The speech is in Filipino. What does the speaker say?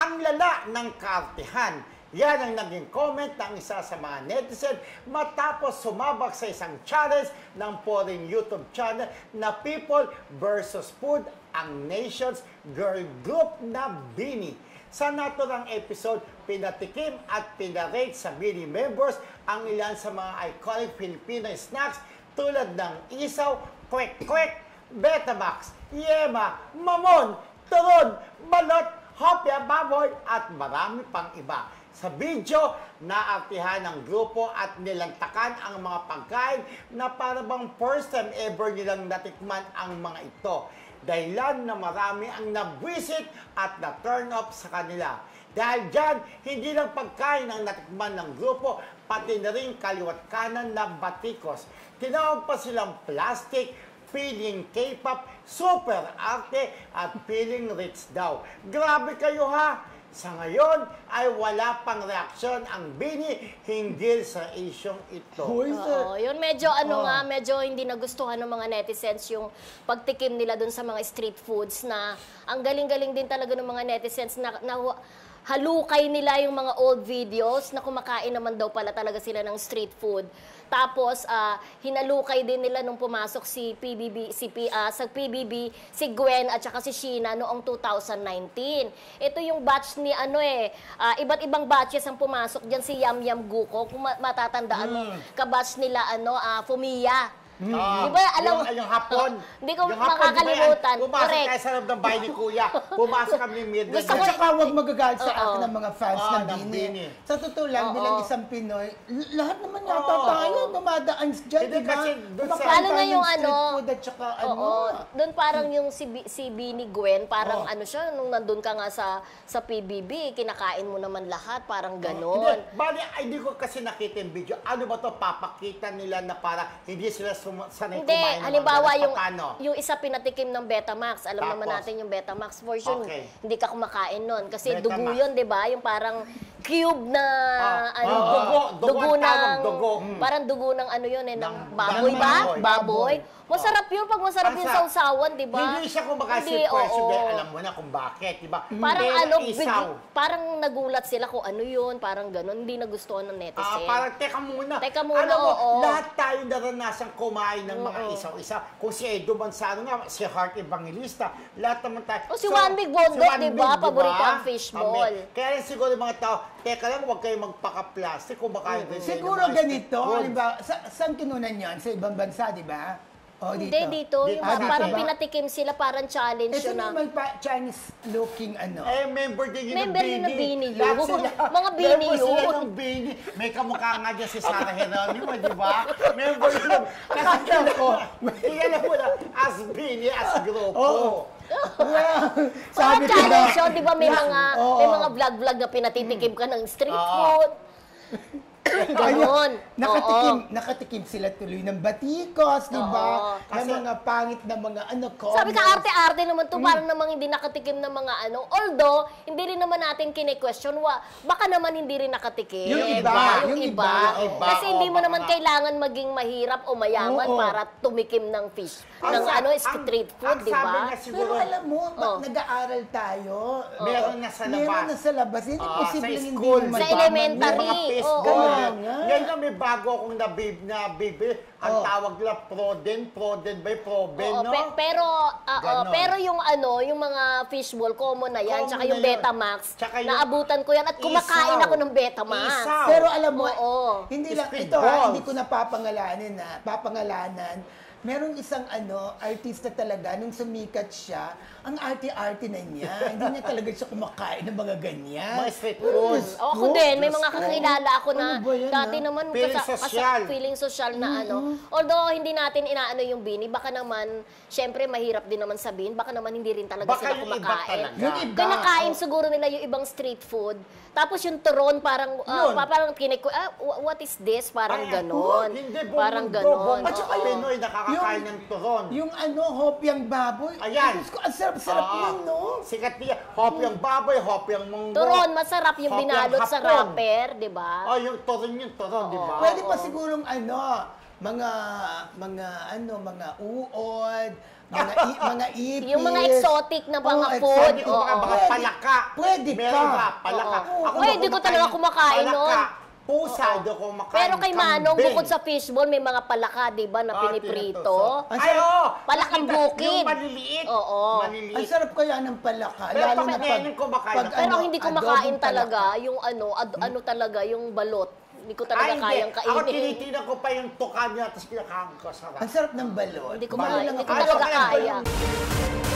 Ang lala ng kaartihan. Yan ang naging comment ng isa sa mga netizen matapos sumabak sa isang challenge ng foreign YouTube channel na People vs. Food, ang nation's girl group na BINI. Sa naturang episode, pinatikim at pinarate sa BINI members ang ilan sa mga iconic Filipino snacks tulad ng isaw, kwek-kwek, Betamax, yema, mamon, turon, balot, hopya, baboy at marami pang iba. Sa video, naartihan ng grupo at nilantakan ang mga pagkain na parang first time ever nilang natikman ang mga ito. Dahilan na marami ang nabwisit at na-turn off sa kanila. Dahil dyan, hindi lang pagkain ang natikman ng grupo, pati na rin kaliwat kanan na batikos. Tinawag pa silang plastic, feeling K-pop, super arte at feeling rich daw. Grabe kayo ha! Sa ngayon ay wala pang reaksyon ang BINI hinggil sa isyong ito. Oo, yun medyo medyo hindi nagustuhan ng mga netizens yung pagtikim nila dun sa mga street foods na ang galing-galing din talaga ng mga netizens na halukay nila yung mga old videos na kumakain naman daw pala talaga sila ng street food. Tapos, hinalukay din nila nung pumasok si PBB, sa PBB, si Gwen at saka si Sheena noong 2019. Ito yung batch ni iba't ibang batches ang pumasok diyan, si Yam Yam Guko, kung matatandaan mo, kabatch nila Fumiya. Di ba, alam yung hapon. Hindi ko makakalimutan. Pumasok tayo sa loob ng bahay ni Kuya. Pumasok kami ni Mildred. At saka huwag magagalit sa akin ng mga fans ng BINI. Sa totoo lang, bilang isang Pinoy, lahat naman yata tayo dumadaan dyan, di ba? Lalo na yung doon parang yung si BINI Gwen, parang siya, nung nandun ka nga sa PBB, kinakain mo naman lahat, parang ganon. Hindi ko kasi nakita yung video. Ano ba to papakita nila na para hindi sila sanay hindi, kumain ng halimbawa mga yung isa pinatikim ng Betamax. Alam naman natin yung Betamax version. Okay. Hindi ka kumakain nun. Kasi Betamax. Dugo yun, di ba? Yung parang cube na dugo ng parang dugo ng ng baboy ng ba? baboy. Masarap yun pag masarap yung sausawan, di ba? Hindi siya kumakain si Presyo, alam mo na kung bakit, di ba? Parang parang nagulat sila kung ano yun, parang gano'n, hindi nagustuhan ng netizen. Parang teka muna. Alam mo, lahat tayo naranasan kumain ng mga isaw-isa. Kung si Edo Manzano nga, si Heart Evangelista, lahat naman tayo. Si One Big Bondok, di ba? Paborito ang fishball. Kaya rin siguro mga tao, teka lang, huwag kayong magpaka-plastic, kumakain din. Siguro ganito, halimbawa, saan kinunan yan? Sa ibang bansa, di ba? Hindi, dito. Yung parang pinatikim sila, parang challenge yun na. Ito naman Chinese-looking member din yun member yun ng BINI yun. Mga BINI yun. Member sila ng BINI. May kamukha nga dyan si Sarah Geronimo, di ba? Member yun. Kasi alam mo na, as BINI, as grupo. Sabi challenge yun, di ba? May mga vlog-vlog na pinatitikim ka ng street food. Ganon. Nakatikim sila tuloy ng batikos, di ba? Ng mga pangit na mga comments. Sabi ka, arte-arte naman to, parang namang hindi nakatikim ng mga Although, hindi rin naman natin kine-question, baka naman hindi rin nakatikim. Yung iba. Kasi hindi mo naman kailangan maging mahirap o mayaman para tumikim ng fish. Ng street food, di ba? Pero alam mo, nag-aaral tayo. Meron na sa labas. Meron na sa labas. Hindi posible hindi naman. Sa elementary. Ngayon na may bago akong nabibili. Ang tawag nila Proden ba yung Proben, no? Pero yung mga fishball, common na yan. Tsaka yung Betamax, naabutan ko yan at kumakain ako ng Betamax. Pero alam mo, hindi lang ito hindi ko papangalanan. Merong isang artista talaga, nung sumikat siya, ang arte-arte na niya. Hindi niya talaga siya kumakain ng mga ganyan. Mga street foods. Ako din, may mga kakilala ako na dati naman feeling social na Although hindi natin inaano yung BINI, baka naman, syempre mahirap din naman sabihin, baka naman hindi rin talaga sila kumakain. Kinakain siguro nila yung ibang street food. Tapos yung turon, parang what is this? Parang ganon. Parang ganon. At saka Pinoy nakakakain ng turon. Yung hopyang baboy. Ayan. Ang sarap-sarap yun, no? Sikat niya. Hopyang baboy, hopyang munggo. Turon, masarap yung binalot sa wrapper, di ba? Yung turon, di ba? Pwede pa sigurong mga uod, mga ipis. Yung mga exotic na mga Oo, food. Pwede ko mga Oo. palaka. Pwede Meron ka. ba? Palaka. Oo. Ako Uy, di ko talaga kumakain nun. Palaka. Pusa, di ko kumakain. Pero kay Manong, Kambing. bukod sa fishball, may mga palaka, di ba, na piniprito. tinutusok. Ang Ay, sarap- oo. Palakang Nakita- bukid. Yung maliliit. Oo. Maliliit. Ang sarap kaya ng palaka. Pero lalo pag na ngayon kumakain ako. Pero hindi ko makain adobong talaga palaka. yung ano talaga, yung balot. Hindi ko talaga Ay, kayang hindi. Ako kainin. tinitingnan ko pa yung tuka niya, tapos kinakain ko sarap. Hindi ko Ano lang makain. ako Ay, talaga okay lang. kaya.